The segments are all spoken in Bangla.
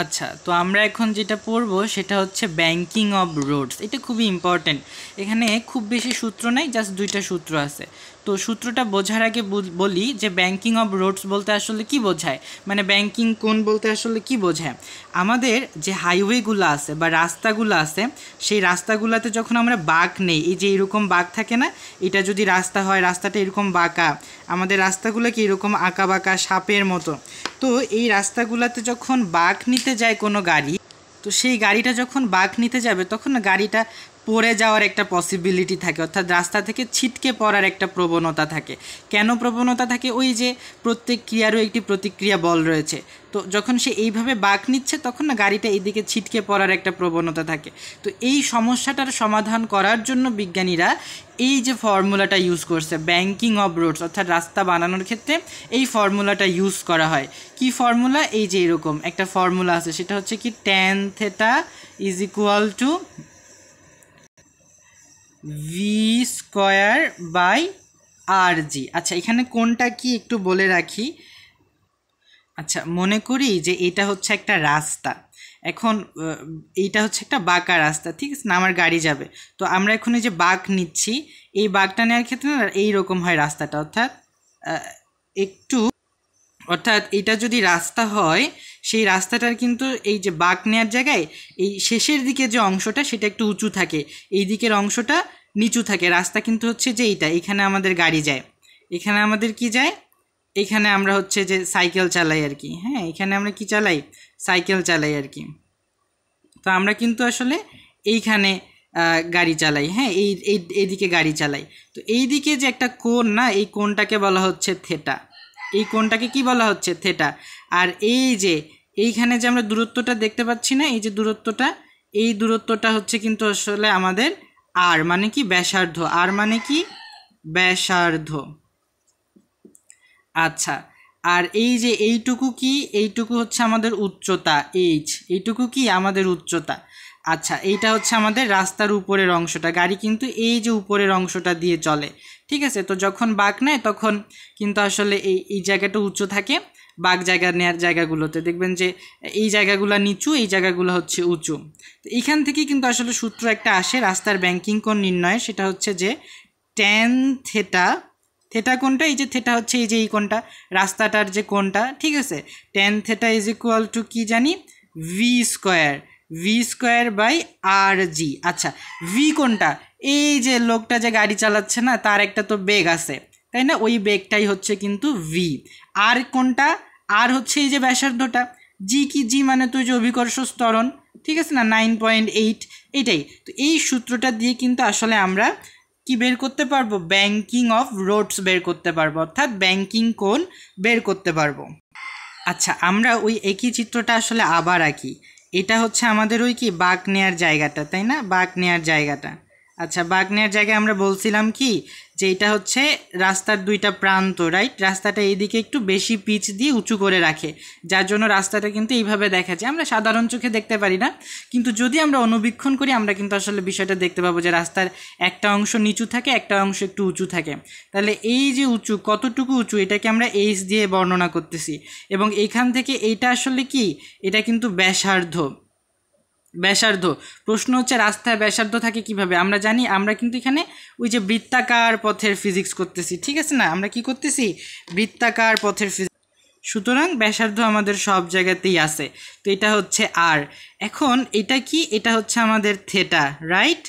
আচ্ছা, তো আমরা এখন যেটা পড়ব সেটা হচ্ছে ব্যাংকিং অফ রোডস। এটা খুবই ইম্পর্টেন্ট। এখানে খুব বেশি সূত্র নাই, জাস্ট দুইটা সূত্র আছে। তো সূত্রটা বোঝার আগে বলি যে ব্যাংকিং অফ রোডস বলতে আসলে কি বোঝায়, মানে ব্যাংকিং কোন বলতে আসলে কি বোঝায়। আমাদের যে হাইওয়েগুলো আছে বা রাস্তাগুলো আছে, সেই রাস্তাগুলোতে যখন আমরা বাঁক নেই, এই যে এরকম বাঁক থাকে না, এটা যদি রাস্তা হয়, রাস্তাটা এরকম বাঁকা, আমাদের রাস্তাগুলো কি এরকম আঁকা বাঁকা সাপের মতো। তো এই রাস্তাগুলোতে যখন বাঁক নিতে যায় কোনো গাড়ি, তো সেই গাড়িটা যখন বাঁক নিতে যাবে তখন না গাড়িটা পড়ে যাওয়ার একটা পসিবিলিটি থাকে, অর্থাৎ রাস্তা থেকে ছিটকে পড়ার একটা প্রবণতা থাকে। কেন প্রবণতা থাকে? ওই যে প্রত্যেক ক্রিয়ারও একটি প্রতিক্রিয়া বল রয়েছে। তো যখন সে এইভাবে বাঁক নিচ্ছে তখন না গাড়িটা এইদিকে ছিটকে পড়ার একটা প্রবণতা থাকে। তো এই সমস্যাটার সমাধান করার জন্য বিজ্ঞানীরা এই যে ফর্মুলাটা ইউজ করছে, ব্যাংকিং অফ রোডস, অর্থাৎ রাস্তা বানানোর ক্ষেত্রে এই ফর্মুলাটা ইউজ করা হয়। কি ফর্মুলা? এই যে এরকম একটা ফর্মুলা আছে, সেটা হচ্ছে কি tan θ is equal to V square by R G. আচ্ছা, এখানে কোনটা কি একটু বলে রাখি। আচ্ছা, মনে করি যে এটা হচ্ছে একটা রাস্তা। এখন এইটা হচ্ছে একটা বাঁকা রাস্তা, ঠিক আছে না, আমার গাড়ি যাবে। তো আমরা এখন এই যে বাঁক নিচ্ছি, এই বাঁকটা নেওয়ার ক্ষেত্রে না এইরকম হয় রাস্তাটা, অর্থাৎ এটা যদি রাস্তা হয়, সেই রাস্তাটার কিন্তু এই যে বাঁক নেওয়ার জায়গায় এই শেষের দিকে যে অংশটা সেটা একটু উঁচু থাকে, এই দিকের অংশটা নিচু থাকে। রাস্তা কিন্তু হচ্ছে যে এইটা, এখানে আমাদের গাড়ি যায়, এখানে আমাদের কি যায়, এখানে আমরা হচ্ছে যে সাইকেল চালাই আর কি। হ্যাঁ, এখানে আমরা কি চালাই? সাইকেল চালাই আর কি। তো আমরা কিন্তু আসলে এইখানে গাড়ি চালাই। হ্যাঁ, এইদিকে গাড়ি চালাই। তো এই দিকে যে একটা কোণ না, এই কোণটাকে বলা হচ্ছে থেটা। এই কোণটাকে কি বলা হচ্ছে? থেটা। আর এই যে এইখানে যে আমরা দূরত্বটা দেখতে পাচ্ছি না, এই যে দূরত্বটা, এই দূরত্বটা হচ্ছে কিন্তু আসলে আমাদের আর, মানে কি ব্যাসার্ধ। আর মানে কি? ব্যাসার্ধ। আচ্ছা, আর এই যে এইটুকু কি? এইটুকু হচ্ছে আমাদের উচ্চতা, এইচ। এইটুকু কি? আমাদের উচ্চতা। আচ্ছা, এইটা হচ্ছে আমাদের রাস্তার উপরের অংশটা। গাড়ি কিন্তু এই যে উপরের অংশটা দিয়ে চলে, ঠিক আছে। তো যখন বাঁক নেয় তখন কিন্তু আসলে এই জায়গাটা উঁচু থাকে। বাঁক জায়গা নেওয়ার জায়গাগুলোতে দেখবেন যে এই জায়গাগুলো নিচু, এই জায়গাগুলো হচ্ছে উঁচু। তো এইখান থেকে কিন্তু আসলে সূত্র একটা আসে রাস্তার ব্যাংকিং কোণ নির্ণয়, সেটা হচ্ছে যে tan থেটা। থেটা কোনটা? এই যে থেটা হচ্ছে এই যে এই কোণটা, রাস্তাটার যে কোণটা, ঠিক আছে। tan theta is equal two কি জানি? V square by R G. আচ্ছা, ভি কোনটা? এই যে লোকটা যে গাড়ি চালাচ্ছে না, তার একটা তো বেগ আছে, তাই না? ওই বেগটাই হচ্ছে কিন্তু ভি। আর কোনটা? আর হচ্ছে এই যে ব্যাসার্ধটা। জি কি? জি মানে তো যে অভিকর্ষ ত্বরণ, ঠিক আছে না, 9.8, এইটাই। তো এই সূত্রটা দিয়ে কিন্তু আসলে আমরা কি বের করতে পারবো? ব্যাংকিং অফ রোডস বের করতে পারবো, অর্থাৎ ব্যাংকিং কোণ বের করতে পারবো। আচ্ছা, আমরা ওই একই চিত্রটা আসলে আবার আঁকি। এটা হচ্ছে আমাদের ওই কি বাঁক নেয়ার জায়গাটা, তাই না? বাঁক নেয়ার জায়গাটা। আচ্ছা, বাঁক নেয়ার জায়গায় আমরা বলছিলাম কি যে এটা হচ্ছে রাস্তার দুইটা প্রান্ত, রাইট? রাস্তাটা এইদিকে একটু বেশি পিচ দিয়ে উঁচু করে রাখে, যার জন্য রাস্তাটা কিন্তু এইভাবে দেখা যায়। আমরা সাধারণ চোখে দেখতে পারি না, কিন্তু যদি আমরা অনুবীক্ষণ করি আমরা কিন্তু আসলে বিষয়টা দেখতে পাবো যে রাস্তার একটা অংশ নিচু থাকে, একটা অংশ একটু উঁচু থাকে। তাহলে এই যে উঁচু, কতটুকু উঁচু, এটাকে আমরা এইচ দিয়ে বর্ণনা করতেছি। এবং এইখান থেকে এইটা আসলে কি? এটা কিন্তু ব্যাসার্ধ। প্রশ্ন হচ্ছে রাস্তায় ব্যাসার্ধ থাকে কিভাবে? আমরা জানি, আমরা কিন্তু এখানে ওই যে বৃত্তাকার পথের ফিজিক্স করতেছি, ঠিক আছে না? আমরা কি করতেছি? বৃত্তাকার পথের ফিজিক্স। সুতরাং ব্যাসার্ধ আমাদের সব জায়গাতেই আছে। তো এটা হচ্ছে আর। এখন এটা কি? এটা হচ্ছে আমাদের থেটা, রাইট?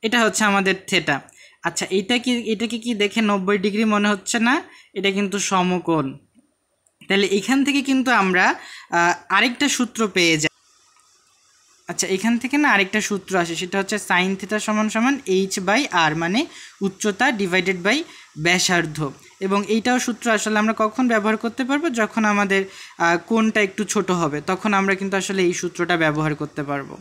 এটা হচ্ছে আমাদের থেটা। আচ্ছা, এটাকে কি দেখে 90 ডিগ্রি মনে হচ্ছে না? এটা কিন্তু সমকোণ। তাহলে এখান থেকে কিন্তু আমরা আরেকটা সূত্র পেয়ে যাই। আচ্ছা, এখান থেকে না আরেকটা সূত্র আসে, সেটা হচ্ছে সাইন থিটা সমান সমান এইচ বাই আর, মানে উচ্চতা ডিভাইডেড বাই ব্যাসার্ধ। এবং এইটাও সূত্র আসলে আমরা কখন ব্যবহার করতে পারবো? যখন আমাদের কোণটা একটু ছোট হবে, তখন আমরা কিন্তু আসলে এই সূত্রটা ব্যবহার করতে পারবো।